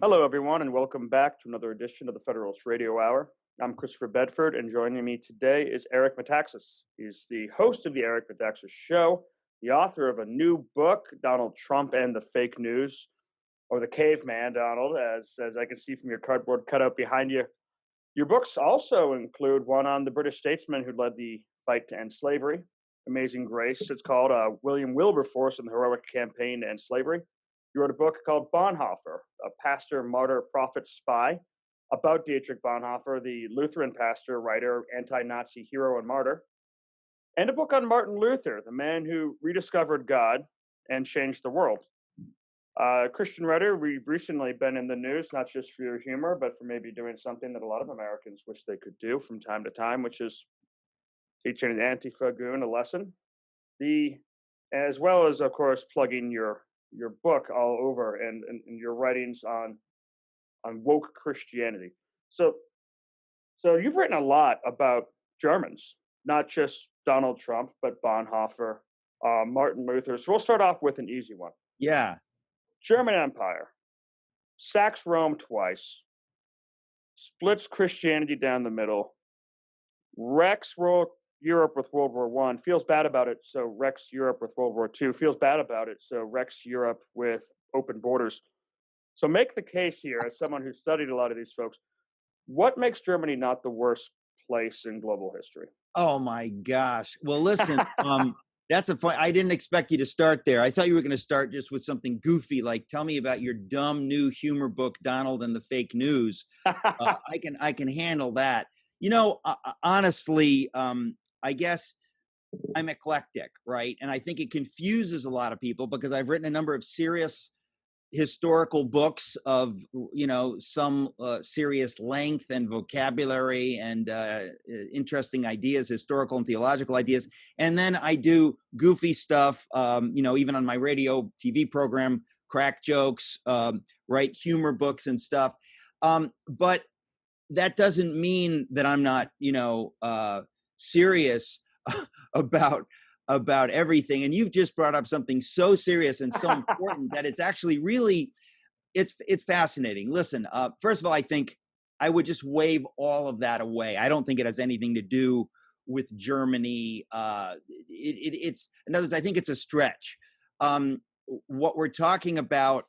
Hello, everyone, and welcome back to another edition of the Federalist Radio Hour. I'm Christopher Bedford, and joining me today is Eric Metaxas. He's the host of the Eric Metaxas Show, the author of a new book, Donald Trump and the Fake News, or the Caveman, Donald, as I can see from your cardboard cutout behind you. Your books also include one on the British statesman who led the fight to end slavery, Amazing Grace. It's called William Wilberforce and the Heroic Campaign to End Slavery. You wrote a book called Bonhoeffer, a pastor, martyr, prophet, spy, about Dietrich Bonhoeffer, the Lutheran pastor, writer, anti-Nazi hero, and martyr. And a book on Martin Luther, the man who rediscovered God and changed the world. Christian writer, we've recently been in the news, not just for your humor, but for maybe doing something that a lot of Americans wish they could do from time to time, which is teaching an Antifa goon a lesson. As well as, of course, plugging your book all over and your writings on woke Christianity. So you've written a lot about Germans, not just Donald Trump, but Bonhoeffer, Martin Luther. So we'll start off with an easy one. Yeah. German Empire sacks Rome twice, splits Christianity down the middle, wrecks Europe with World War I, feels bad about it, so wrecks Europe with World War II, feels bad about it, so wrecks Europe with open borders. So make the case here, as someone who studied a lot of these folks, what makes Germany not the worst place in global history? Oh my gosh. Well, listen, that's a fun. I didn't expect you to start there. I thought you were going to start just with something goofy, like tell me about your dumb new humor book, Donald and the Fake News. I can handle that. You know, honestly, I guess I'm eclectic, right? And I think it confuses a lot of people because I've written a number of serious historical books of, you know, some serious length and vocabulary and interesting ideas, historical and theological ideas. And then I do goofy stuff, you know, even on my radio TV program, crack jokes, write humor books and stuff. But that doesn't mean that I'm not, you know, serious about everything. And you've just brought up something so serious and so important that it's actually really, it's fascinating. Listen, first of all, I think I would just wave all of that away. I don't think it has anything to do with Germany. It's, in other words, I think it's a stretch. What we're talking about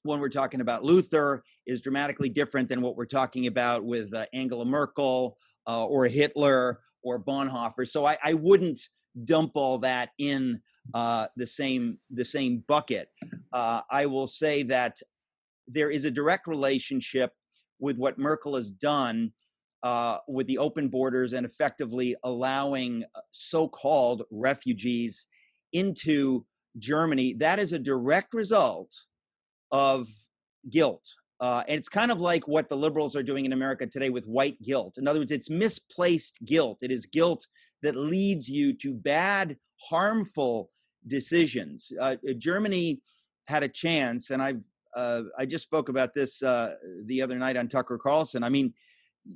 when we're talking about Luther is dramatically different than what we're talking about with Angela Merkel or Hitler or Bonhoeffer. So I wouldn't dump all that in the same bucket. I will say that there is a direct relationship with what Merkel has done with the open borders and effectively allowing so-called refugees into Germany. That is a direct result of guilt. And it's kind of like what the liberals are doing in America today with white guilt. In other words, it's misplaced guilt. It is guilt that leads you to bad, harmful decisions. Germany had a chance, and I just spoke about this the other night on Tucker Carlson. I mean,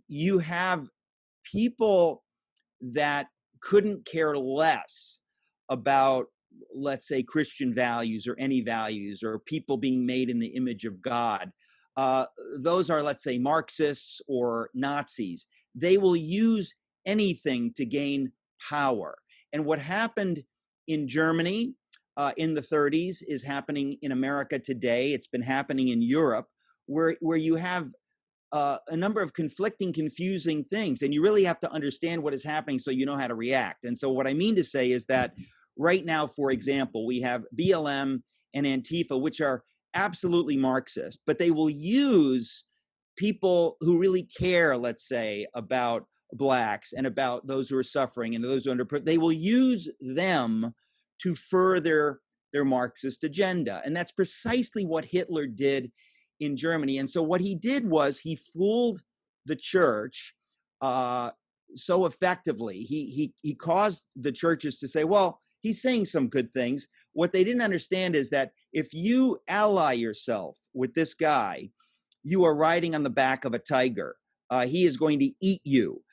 you have people that couldn't care less about, let's say, Christian values or any values or people being made in the image of God. Those are, let's say, Marxists or Nazis. They will use anything to gain power. And what happened in Germany in the 30s is happening in America today. It's been happening in Europe, where you have a number of conflicting, confusing things. And you really have to understand what is happening so you know how to react. And so what I mean to say is that right now, for example, we have BLM and Antifa, which are absolutely Marxist, but they will use people who really care, let's say, about blacks and about those who are suffering and those who are they will use them to further their Marxist agenda. And that's precisely what Hitler did in Germany. And so what he did was he fooled the church so effectively. He caused the churches to say, well, he's saying some good things. What they didn't understand is that if you ally yourself with this guy, you are riding on the back of a tiger. He is going to eat you.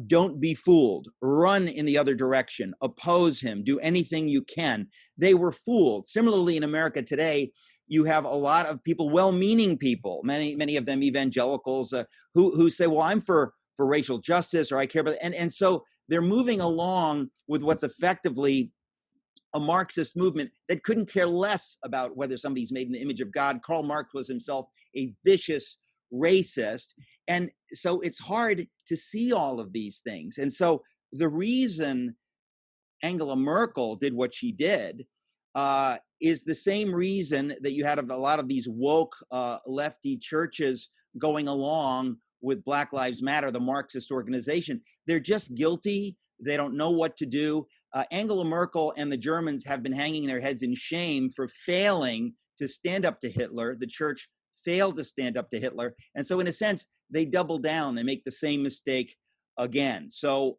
Don't be fooled. Run in the other direction. Oppose him. Do anything you can. They were fooled. Similarly, in America today, you have a lot of people, well-meaning people, many of them evangelicals, who say, well, I'm for racial justice, or I care about, and so they're moving along with what's effectively a Marxist movement that couldn't care less about whether somebody's made in the image of God. Karl Marx was himself a vicious racist. And so it's hard to see all of these things. And so the reason Angela Merkel did what she did is the same reason that you had a lot of these woke lefty churches going along with Black Lives Matter, the Marxist organization. They're just guilty. They don't know what to do. Angela Merkel and the Germans have been hanging their heads in shame for failing to stand up to Hitler. The church failed to stand up to Hitler. And so in a sense, they double down. They make the same mistake again. So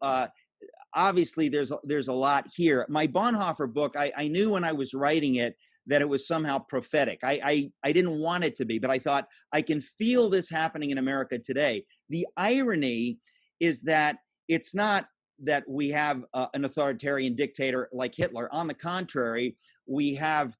obviously there's a lot here. My Bonhoeffer book, I knew when I was writing it that it was somehow prophetic. I didn't want it to be, but I thought I can feel this happening in America today. The irony is that it's not that we have an authoritarian dictator like Hitler. On the contrary, we have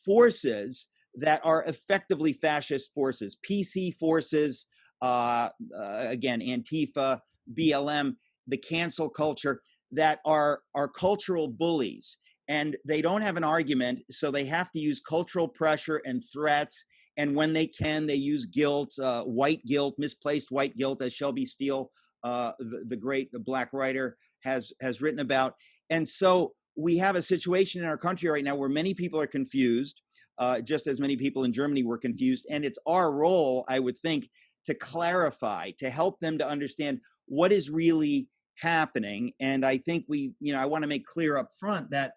forces that are effectively fascist forces, PC forces, again, Antifa, BLM, the cancel culture, that are cultural bullies. And they don't have an argument, so they have to use cultural pressure and threats. And when they can, they use guilt, white guilt, misplaced white guilt, as Shelby Steele, the great Black writer, has written about. And so we have a situation in our country right now where many people are confused, just as many people in Germany were confused. And it's our role, I would think, to clarify, to help them to understand what is really happening. And I think I want to make clear up front that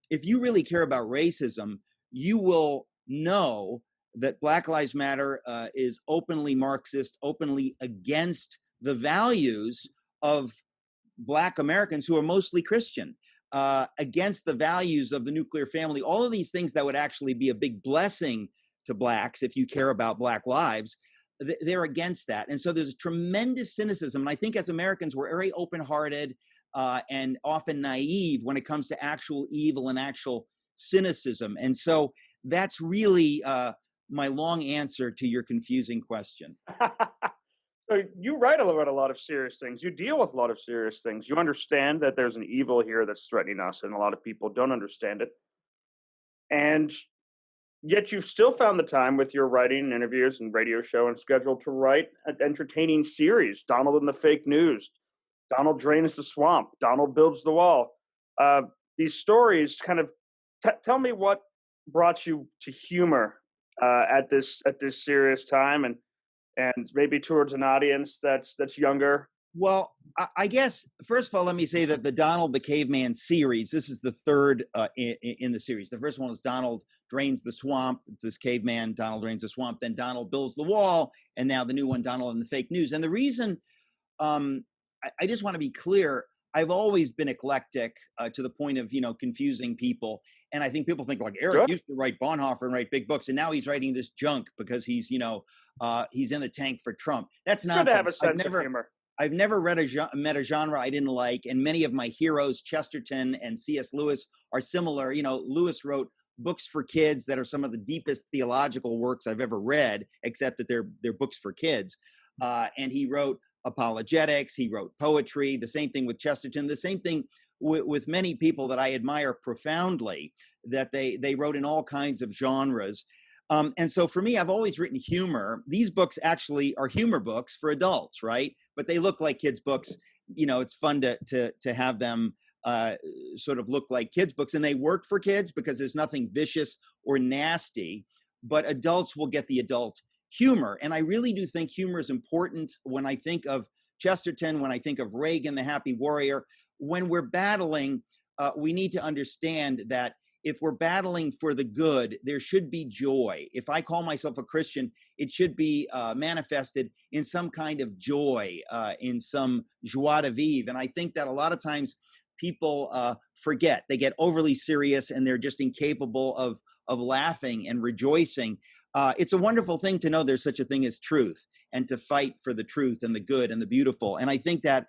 if you really care about racism, you will know that Black Lives Matter is openly Marxist, openly against the values of Black Americans who are mostly Christian, against the values of the nuclear family, all of these things that would actually be a big blessing to Blacks if you care about Black lives. They're against that. And so there's tremendous cynicism. And I think as Americans, we're very open-hearted and often naive when it comes to actual evil and actual cynicism. And so that's really my long answer to your confusing question. So you write about a lot of serious things. You deal with a lot of serious things. You understand that there's an evil here that's threatening us, and a lot of people don't understand it. And yet you've still found the time with your writing and interviews and radio show and schedule to write an entertaining series, Donald and the Fake News, Donald Drains the Swamp, Donald Builds the Wall. These stories kind of tell me what brought you to humor at this serious time, and maybe towards an audience that's younger. Well, I guess, first of all, let me say that the Donald the Caveman series, this is the third in the series. The first one was Donald Drains the Swamp. It's this caveman, Donald Drains the Swamp. Then Donald Builds the Wall. And now the new one, Donald and the Fake News. And the reason, I just want to be clear, I've always been eclectic to the point of, confusing people. And I think people think like Eric used to write Bonhoeffer and write big books, and now he's writing this junk because he's in the tank for Trump. That's nonsense. Good to have a sense of humor. I've never met a genre I didn't like, and many of my heroes, Chesterton and C.S. Lewis, are similar. Lewis wrote books for kids that are some of the deepest theological works I've ever read, except that they're books for kids. And he wrote apologetics, he wrote poetry, the same thing with Chesterton, the same thing with many people that I admire profoundly, that they wrote in all kinds of genres. And so for me, I've always written humor. These books actually are humor books for adults, right? But they look like kids' books. It's fun to have them sort of look like kids' books. And they work for kids because there's nothing vicious or nasty. But adults will get the adult humor. And I really do think humor is important when I think of Chesterton, when I think of Reagan, the happy warrior. When we're battling, we need to understand that if we're battling for the good, there should be joy. If I call myself a Christian, it should be manifested in some kind of joy, in some joie de vivre. And I think that a lot of times people forget. They get overly serious and they're just incapable of laughing and rejoicing. It's a wonderful thing to know there's such a thing as truth and to fight for the truth and the good and the beautiful. And I think that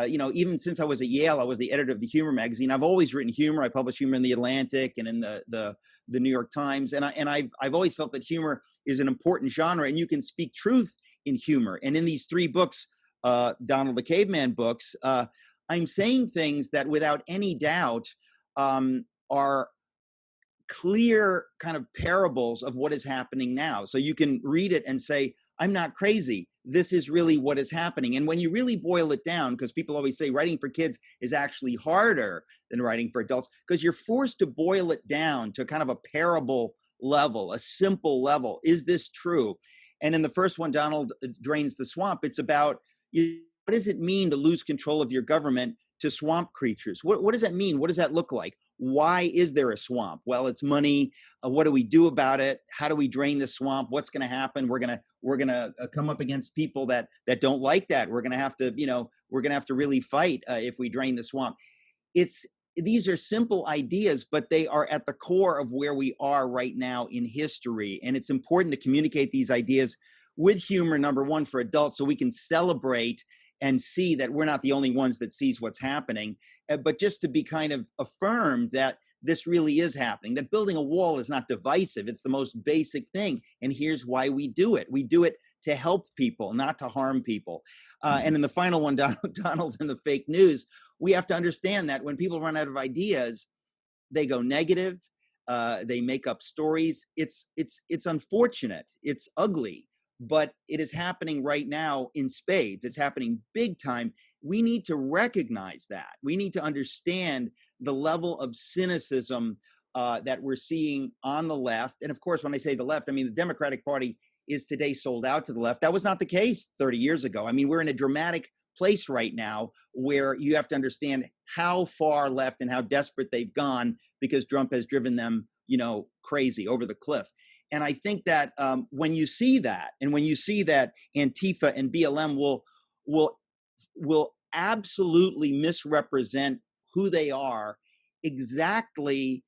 Even since I was at Yale, I was the editor of the humor magazine. I've always written humor. I published humor in the Atlantic and in the New York Times. And I've always felt that humor is an important genre, and you can speak truth in humor. And in these 3 books, Donald the Caveman books, I'm saying things that without any doubt are clear kind of parables of what is happening now. So you can read it and say, I'm not crazy. This is really what is happening. And when you really boil it down, because people always say writing for kids is actually harder than writing for adults, because you're forced to boil it down to kind of a parable level, a simple level. Is this true? And in the first one, Donald Drains the Swamp, it's about what does it mean to lose control of your government to swamp creatures? What does that mean? What does that look like? Why is there a swamp? Well, it's money. What do we do about it? How do we drain the swamp? What's going to happen? We're gonna come up against people that don't like that. We're gonna have to really fight if we drain the swamp. These are simple ideas, but they are at the core of where we are right now in history. And it's important to communicate these ideas with humor, number one, for adults, so we can celebrate and see that we're not the only ones that sees what's happening, but just to be kind of affirmed that this really is happening, that building a wall is not divisive. It's the most basic thing. And here's why we do it. We do it to help people, not to harm people. And in the final one, Donald and the fake news, we have to understand that when people run out of ideas, they go negative. They make up stories. It's unfortunate. It's ugly. But it is happening right now in spades. It's happening big time. We need to recognize that. We need to understand the level of cynicism that we're seeing on the left. And of course, when I say the left, I mean the Democratic Party is today sold out to the left. That was not the case 30 years ago. I mean, we're in a dramatic place right now where you have to understand how far left and how desperate they've gone because Trump has driven them, crazy over the cliff. And I think that when you see that, and when you see that Antifa and BLM will absolutely misrepresent who they are, exactly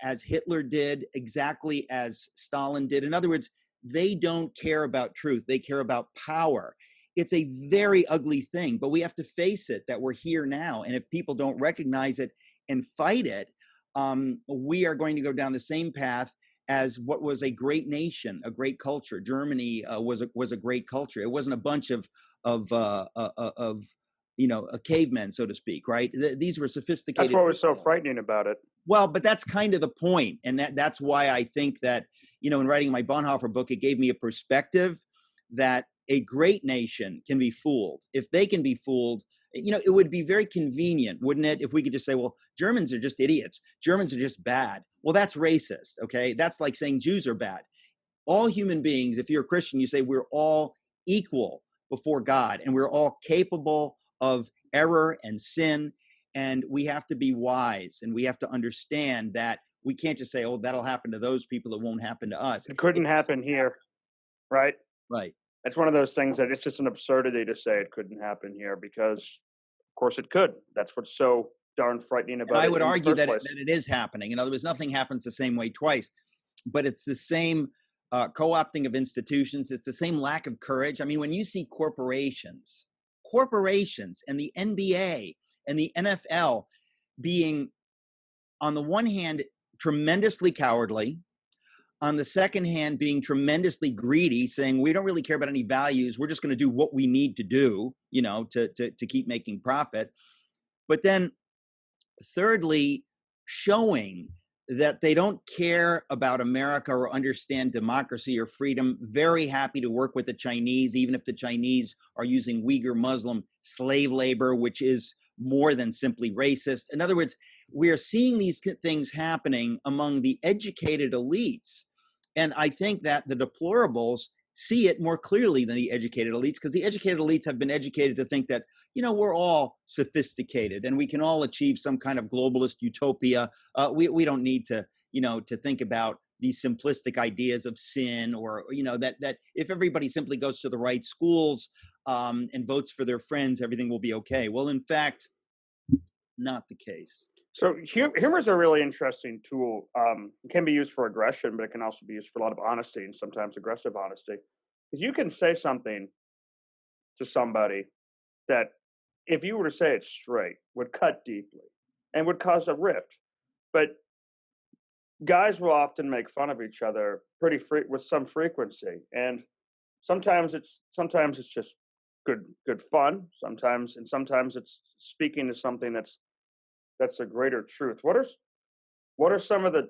as Hitler did, exactly as Stalin did. In other words, they don't care about truth. They care about power. It's a very ugly thing, but we have to face it that we're here now. And if people don't recognize it and fight it, we are going to go down the same path as what was a great nation, a great culture. Germany was a great culture. It wasn't a bunch of cavemen, so to speak, right? These were sophisticated. That's what was so frightening about it. Well, but that's kind of the point, and that's why I think that in writing my Bonhoeffer book, it gave me a perspective that a great nation can be fooled. If they can be fooled, it would be very convenient, wouldn't it, if we could just say, well, Germans are just idiots. Germans are just bad. Well, that's racist, okay? That's like saying Jews are bad. All human beings, if you're a Christian, you say we're all equal before God, and we're all capable of error and sin, and we have to be wise, and we have to understand that we can't just say, oh, that'll happen to those people, it won't happen to us. It couldn't happen here, right? Right. It's one of those things that it's just an absurdity to say it couldn't happen here because, of course, it could. That's what's so darn frightening about it. And I would argue that it is happening. In other words, nothing happens the same way twice, but it's the same co-opting of institutions. It's the same lack of courage. I mean, when you see corporations and the NBA and the NFL being, on the one hand, tremendously cowardly, on the second hand, being tremendously greedy, saying we don't really care about any values. We're just going to do what we need to do, to keep making profit. But then thirdly, showing that they don't care about America or understand democracy or freedom, very happy to work with the Chinese, even if the Chinese are using Uyghur Muslim slave labor, which is more than simply racist. In other words, we are seeing these things happening among the educated elites. And I think that the deplorables see it more clearly than the educated elites, because the educated elites have been educated to think that, we're all sophisticated and we can all achieve some kind of globalist utopia. We don't need to, to think about these simplistic ideas of sin or, that if everybody simply goes to the right schools and votes for their friends, everything will be okay. Well, in fact, not the case. So humor is a really interesting tool. It can be used for aggression, but it can also be used for a lot of honesty and sometimes aggressive honesty. Because you can say something to somebody that if you were to say it straight, would cut deeply and would cause a rift. But guys will often make fun of each other with some frequency, and sometimes it's just good fun. Sometimes it's speaking to something that's a greater truth. What are some of the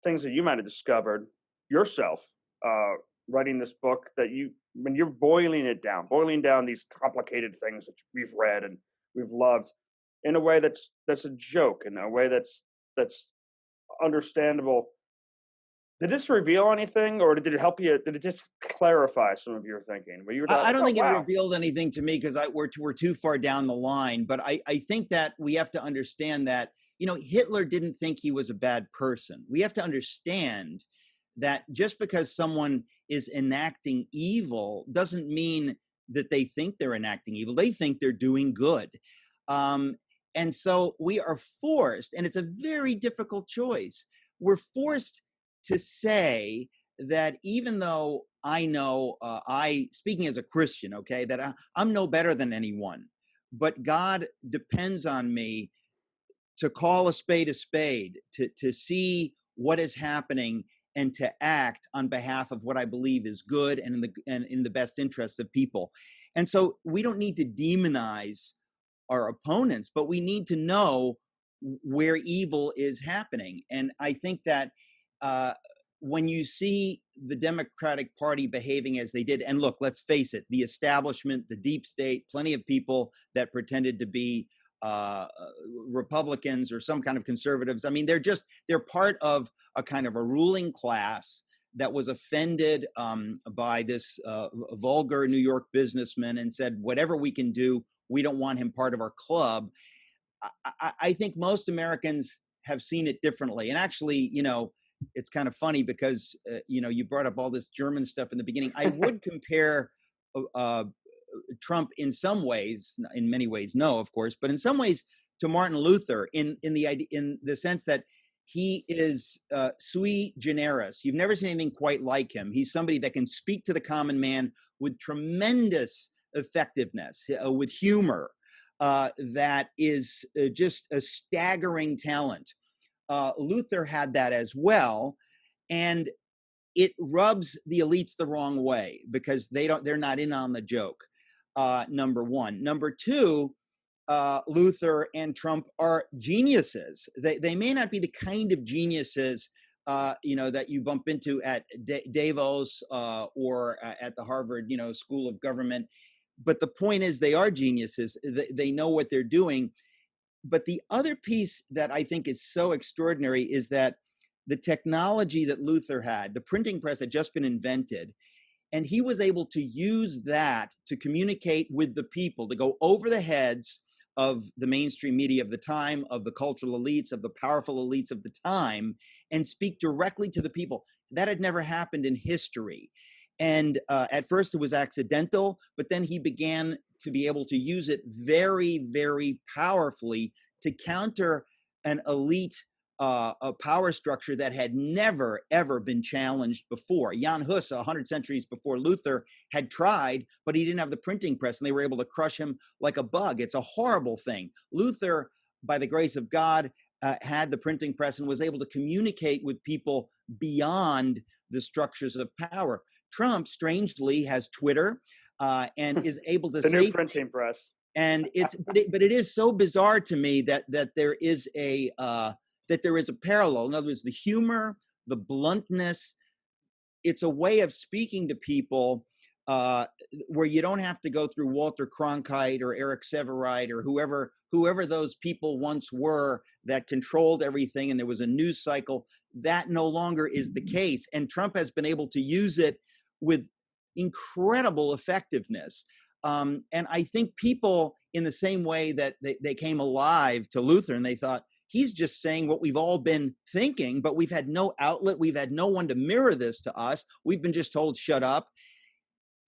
things that you might have discovered yourself uh, writing this book that when you're boiling down these complicated things that we've read and we've loved in a way that's a joke, in a way that's understandable. Did this reveal anything, or did it help you? Did it just clarify some of your thinking? Where you were I like, don't "Oh, think it wow." revealed anything to me because we're too far down the line. But I think that we have to understand that, Hitler didn't think he was a bad person. We have to understand that just because someone is enacting evil doesn't mean that they think they're enacting evil. They think they're doing good. Um, and so we are forced, and it's a very difficult choice. We're forced to say that even though I know, speaking as a Christian, okay, that I'm no better than anyone, but God depends on me to call a spade, to see what is happening and to act on behalf of what I believe is good and in the best interests of people. And so we don't need to demonize our opponents, but we need to know where evil is happening. And I think that uh, when you see the Democratic Party behaving as they did, and look, let's face it, the establishment, the deep state, plenty of people that pretended to be uh, Republicans or some kind of conservatives. I mean, they're part of a kind of a ruling class that was offended by this vulgar New York businessman and said, whatever we can do, we don't want him part of our club. I think most Americans have seen it differently. And actually, it's kind of funny because, you brought up all this German stuff in the beginning. I would compare uh, Trump in some ways, in many ways, no, of course, but in some ways to Martin Luther in the sense that he is sui generis. You've never seen anything quite like him. He's somebody that can speak to the common man with tremendous effectiveness, with humor, that is just a staggering talent. Luther had that as well, and it rubs the elites the wrong way because they're not in on the joke. Number one. Number two, Luther and Trump are geniuses. They may not be the kind of geniuses that you bump into at Davos or at the Harvard School of Government, but the point is they are geniuses. They know what they're doing. But the other piece that I think is so extraordinary is that the technology that Luther had, the printing press had just been invented, and he was able to use that to communicate with the people, to go over the heads of the mainstream media of the time, of the cultural elites, of the powerful elites of the time, and speak directly to the people. That had never happened in history. And at first it was accidental, but then he began to be able to use it very, very powerfully to counter an elite a power structure that had never, ever been challenged before. Jan Hus, 100 centuries before Luther, had tried, but he didn't have the printing press, and they were able to crush him like a bug. It's a horrible thing. Luther, by the grace of God, had the printing press and was able to communicate with people beyond the structures of power. Trump, strangely, has Twitter and is able to The new say, printing press. and but it is so bizarre to me that there is a parallel. In other words, the humor, the bluntness, it's a way of speaking to people where you don't have to go through Walter Cronkite or Eric Severide or whoever those people once were that controlled everything, and there was a news cycle. That no longer is the case, and Trump has been able to use it with incredible effectiveness. And I think people, in the same way that they came alive to Luther and they thought, he's just saying what we've all been thinking, but we've had no outlet. We've had no one to mirror this to us. We've been just told, shut up.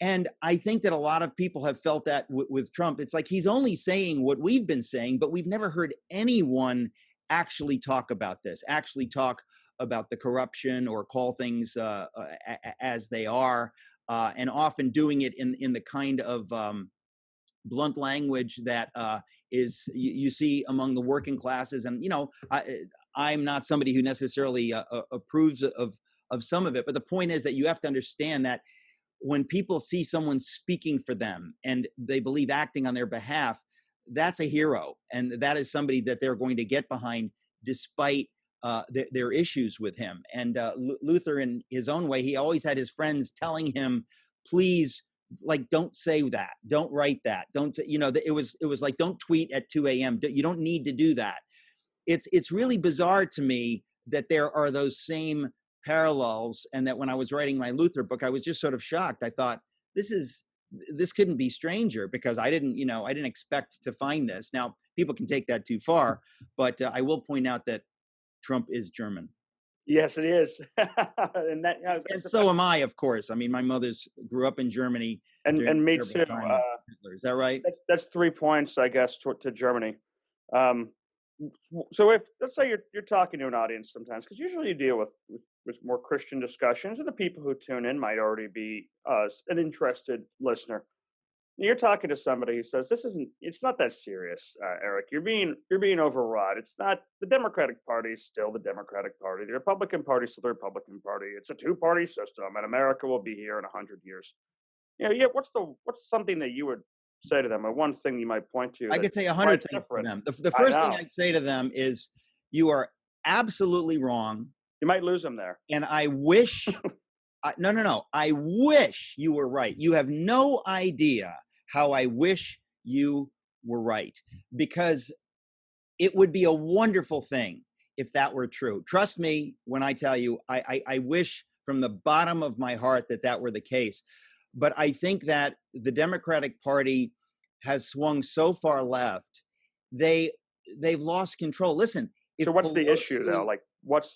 And I think that a lot of people have felt that with Trump. It's like he's only saying what we've been saying, but we've never heard anyone actually talk about this, actually talk about the corruption or call things as they are, and often doing it in the kind of blunt language that is you see among the working classes. And I'm not somebody who necessarily approves of some of it, but the point is that you have to understand that when people see someone speaking for them and they believe acting on their behalf, that's a hero, and that is somebody that they're going to get behind despite their issues with him. And Luther, in his own way, he always had his friends telling him, please, like, don't say that, don't write that, don't, it was like, don't tweet at 2 a.m. You don't need to do that. It's really bizarre to me that there are those same parallels, and that when I was writing my Luther book, I was just sort of shocked. I thought, this couldn't be stranger, because I didn't expect to find this. Now, people can take that too far, but I will point out that Trump is German. Yes, it is. And that, and so am I, of course. I mean, my mother's grew up in Germany. And me too. Is that right? That's 3 points, I guess, to Germany. So if, let's say you're talking to an audience sometimes, because usually you deal with more Christian discussions, and the people who tune in might already be an interested listener. You're talking to somebody who says, it's not that serious, Eric. You're being overwrought. It's not, the Democratic Party is still the Democratic Party. The Republican Party is still the Republican Party. It's a two-party system, and America will be here in 100 years. What's something that you would say to them, or one thing you might point to? I could say 100 things to them. The first thing I'd say to them is, you are absolutely wrong. You might lose them there. And I wish, no. I wish you were right. You have no idea how I wish you were right, because it would be a wonderful thing if that were true. Trust me when I tell you, I wish from the bottom of my heart that were the case. But I think that the Democratic Party has swung so far left, they've lost control. Listen, so what's the issue though? Like, what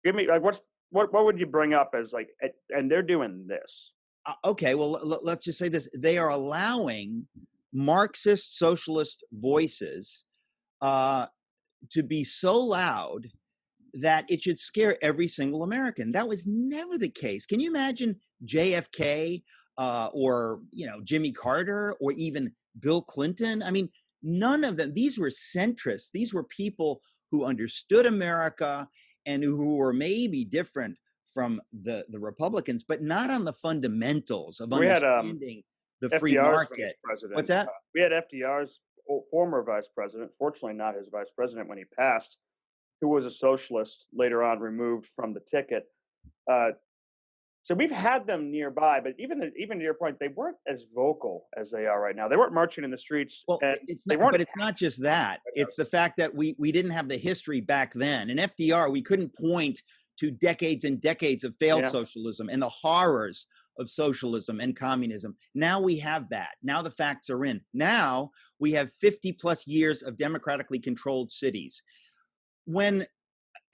would you bring up as, like, and they're doing this? Okay, well, let's just say this. They are allowing Marxist socialist voices to be so loud that it should scare every single American. That was never the case. Can you imagine JFK or Jimmy Carter or even Bill Clinton? I mean, none of them. These were centrists. These were people who understood America and who were maybe different from the Republicans, but not on the fundamentals of understanding the free market. What's that? We had FDR's former vice president, fortunately not his vice president when he passed, who was a socialist, later on removed from the ticket. So we've had them nearby, but even to your point, they weren't as vocal as they are right now. They weren't marching in the streets. Well, but it's not just that. It's the fact that we didn't have the history back then. In FDR, we couldn't point to decades and decades of failed socialism and the horrors of socialism and communism. Now we have that. Now the facts are in. Now we have 50 plus years of democratically controlled cities. When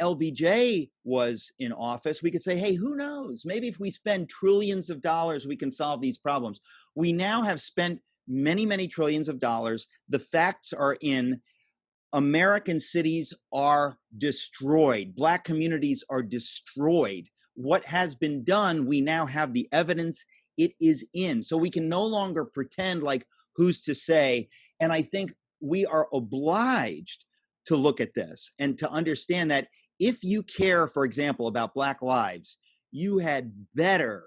LBJ was in office, we could say, hey, who knows? Maybe if we spend trillions of dollars, we can solve these problems. We now have spent many, many trillions of dollars. The facts are in. American cities are destroyed. Black communities are destroyed. What has been done, we now have the evidence. It is in. So we can no longer pretend like who's to say. And I think we are obliged to look at this and to understand that if you care, for example, about Black lives, you had better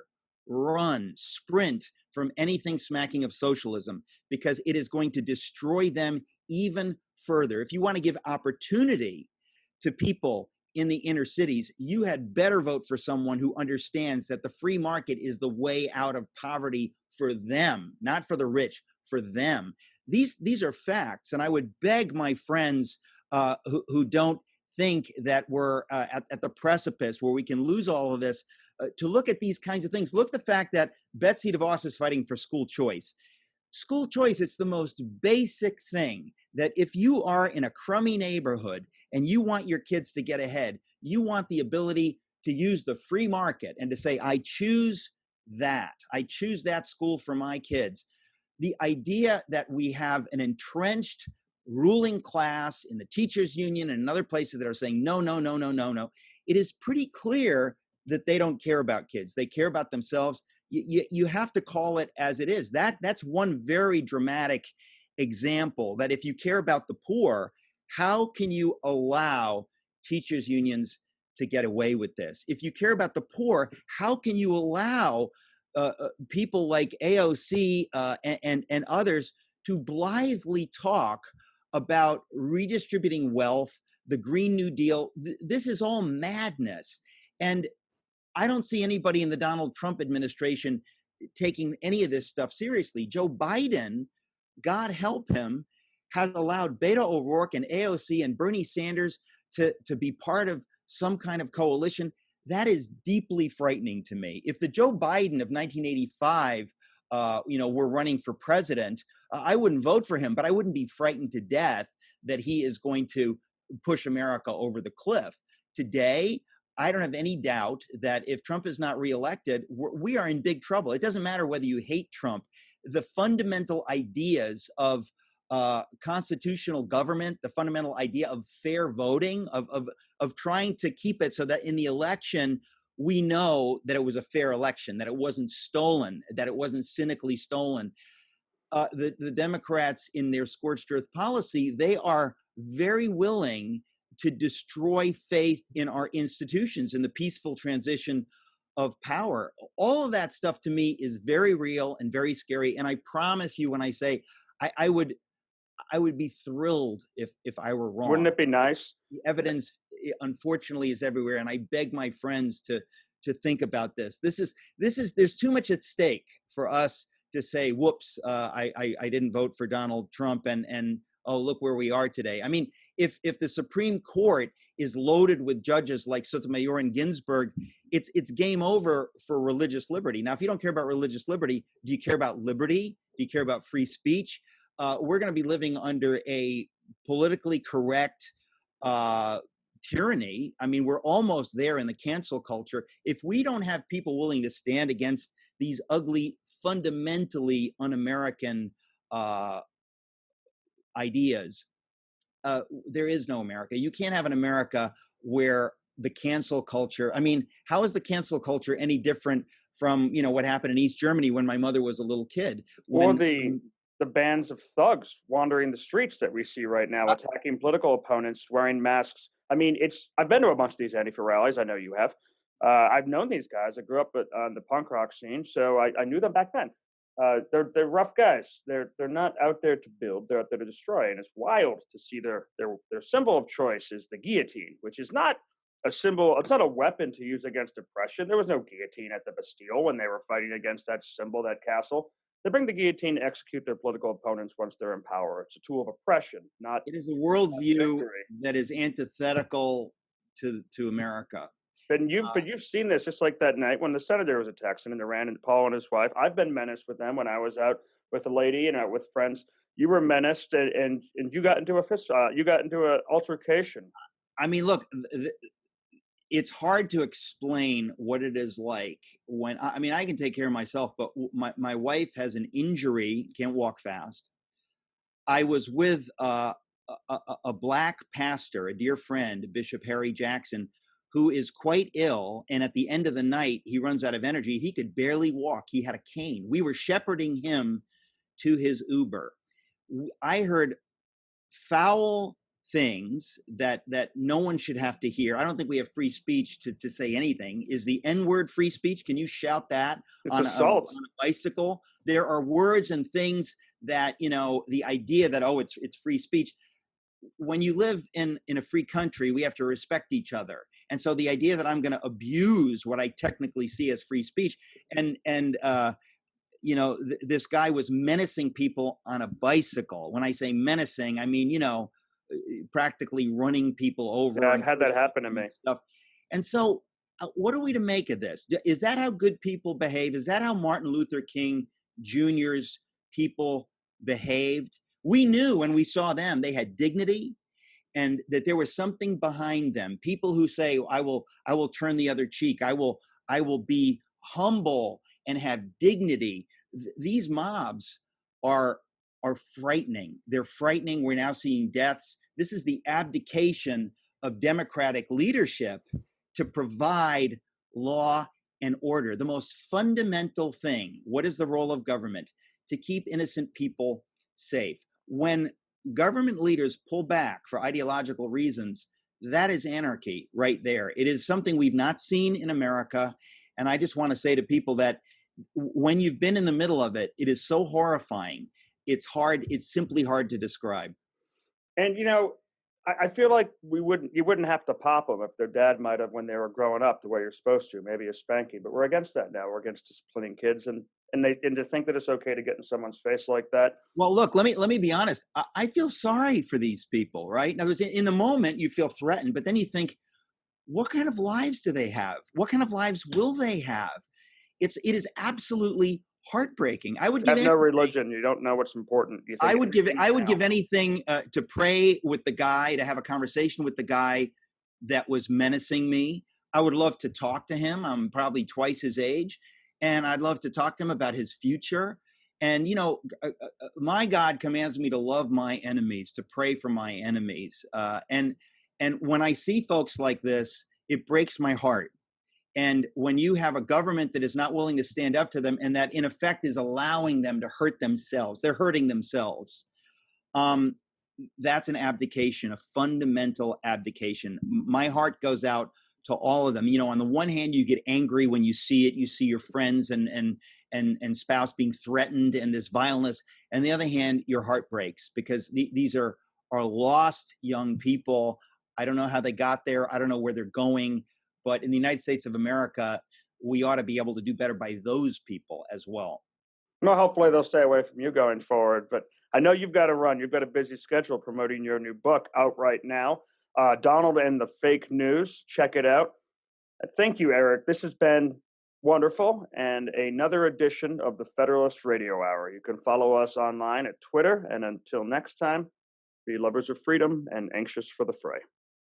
sprint from anything smacking of socialism, because it is going to destroy them even further. If you want to give opportunity to people in the inner cities, you had better vote for someone who understands that the free market is the way out of poverty for them, not for the rich, for them. These are facts. And I would beg my friends who don't think that we're at the precipice where we can lose all of this, to look at these kinds of things. Look at the fact that Betsy DeVos is fighting for school choice. School choice, it's the most basic thing that if you are in a crummy neighborhood and you want your kids to get ahead, you want the ability to use the free market and to say, I choose that. I choose that school for my kids. The idea that we have an entrenched ruling class in the teachers union and in other places that are saying, no. It is pretty clear that they don't care about kids. They care about themselves. you have to call it as it is. That's one very dramatic example that if you care about the poor, how can you allow teachers unions to get away with this? If you care about the poor, how can you allow people like AOC and others to blithely talk about redistributing wealth, the Green New Deal? This is all madness. And I don't see anybody in the Donald Trump administration taking any of this stuff seriously. Joe Biden, God help him, has allowed Beto O'Rourke and AOC and Bernie Sanders to be part of some kind of coalition. That is deeply frightening to me. If the Joe Biden of 1985, were running for president, I wouldn't vote for him, but I wouldn't be frightened to death that he is going to push America over the cliff. Today, I don't have any doubt that if Trump is not reelected, we are in big trouble. It doesn't matter whether you hate Trump. The fundamental ideas of constitutional government, the fundamental idea of fair voting, of trying to keep it so that in the election, we know that it was a fair election, that it wasn't stolen, that it wasn't cynically stolen. The Democrats, in their scorched earth policy, they are very willing to destroy faith in our institutions and the peaceful transition of power. All of that stuff to me is very real and very scary. And I promise you, when I say I would be thrilled if I were wrong. Wouldn't it be nice? The evidence, unfortunately, is everywhere, and I beg my friends to think about this. There's too much at stake for us to say, "Whoops, I didn't vote for Donald Trump," and oh, look where we are today. I mean, if the Supreme Court is loaded with judges like Sotomayor and Ginsburg, it's game over for religious liberty. Now, if you don't care about religious liberty, do you care about liberty? Do you care about free speech? We're going to be living under a politically correct tyranny. I mean, we're almost there in the cancel culture. If we don't have people willing to stand against these ugly, fundamentally un-American ideas, there is no America. You can't have an America where the cancel culture, I mean, how is the cancel culture any different from, what happened in East Germany when my mother was a little kid? Or the bands of thugs wandering the streets that we see right now, attacking political opponents, wearing masks. I mean, I've been to a bunch of these Antifa rallies. I know you have. I've known these guys. I grew up on the punk rock scene, so I knew them back then. They're rough guys. They're not out there to build. They're out there to destroy. And it's wild to see their symbol of choice is the guillotine, which is not a symbol. It's not a weapon to use against oppression. There was no guillotine at the Bastille when they were fighting against that symbol, that castle. They bring the guillotine to execute their political opponents once they're in power. It's a tool of oppression, not. It is a worldview that is antithetical to America. But you've seen this just like that night when the senator was a Texan in Iran and Paul and his wife. I've been menaced with them when I was out with a lady and out with friends. You were menaced and you got into an altercation. I mean, look, it's hard to explain what it is like when, I mean, I can take care of myself, but my wife has an injury, can't walk fast. I was with a black pastor, a dear friend, Bishop Harry Jackson, who is quite ill. And at the end of the night, he runs out of energy. He could barely walk. He had a cane. We were shepherding him to his Uber. I heard foul things that no one should have to hear. I don't think we have free speech to say anything. Is the N-word free speech? Can you shout that on a bicycle? There are words and things that, the idea that, it's free speech. When you live in a free country, we have to respect each other. And so the idea that I'm going to abuse what I technically see as free speech, this guy was menacing people on a bicycle. When I say menacing, I mean, practically running people over. Yeah, I've had that happen to me. Stuff. And so what are we to make of this? Is that how good people behave? Is that how Martin Luther King Jr.'s people behaved? We knew when we saw them, they had dignity and that there was something behind them. People who say, I will turn the other cheek. I will be humble and have dignity. These mobs are frightening. They're frightening. We're now seeing deaths. This is the abdication of democratic leadership to provide law and order. The most fundamental thing, what is the role of government? To keep innocent people safe. When government leaders pull back for ideological reasons, that is anarchy right there. It is something we've not seen in America. And I just want to say to people that when you've been in the middle of it, it is so horrifying. It's hard. It's simply hard to describe. And I feel like you wouldn't have to pop them if their dad might have when they were growing up the way you're supposed to, maybe a spanking. But we're against that now. We're against disciplining kids, and to think that it's okay to get in someone's face like that. Well, look, let me be honest. I feel sorry for these people, right? In other words, in the moment you feel threatened, but then you think, what kind of lives do they have? What kind of lives will they have? It is absolutely heartbreaking. I would You give have no religion. You don't know what's important. You think I would give anything to pray with the guy, to have a conversation with the guy that was menacing me. I would love to talk to him. I'm probably twice his age, and I'd love to talk to him about his future. And my God commands me to love my enemies, to pray for my enemies. And when I see folks like this, it breaks my heart. And when you have a government that is not willing to stand up to them, and that in effect is allowing them to hurt themselves, they're hurting themselves. That's an abdication, a fundamental abdication. My heart goes out to all of them. On the one hand, you get angry when you see it. You see your friends and spouse being threatened and this violence. And the other hand, your heart breaks because these are lost young people. I don't know how they got there. I don't know where they're going. But in the United States of America, we ought to be able to do better by those people as well. Well, hopefully they'll stay away from you going forward. But I know you've got to run. You've got a busy schedule promoting your new book out right now, Donald and the Fake News. Check it out. Thank you, Eric. This has been wonderful and another edition of the Federalist Radio Hour. You can follow us online at Twitter. And until next time, be lovers of freedom and anxious for the fray.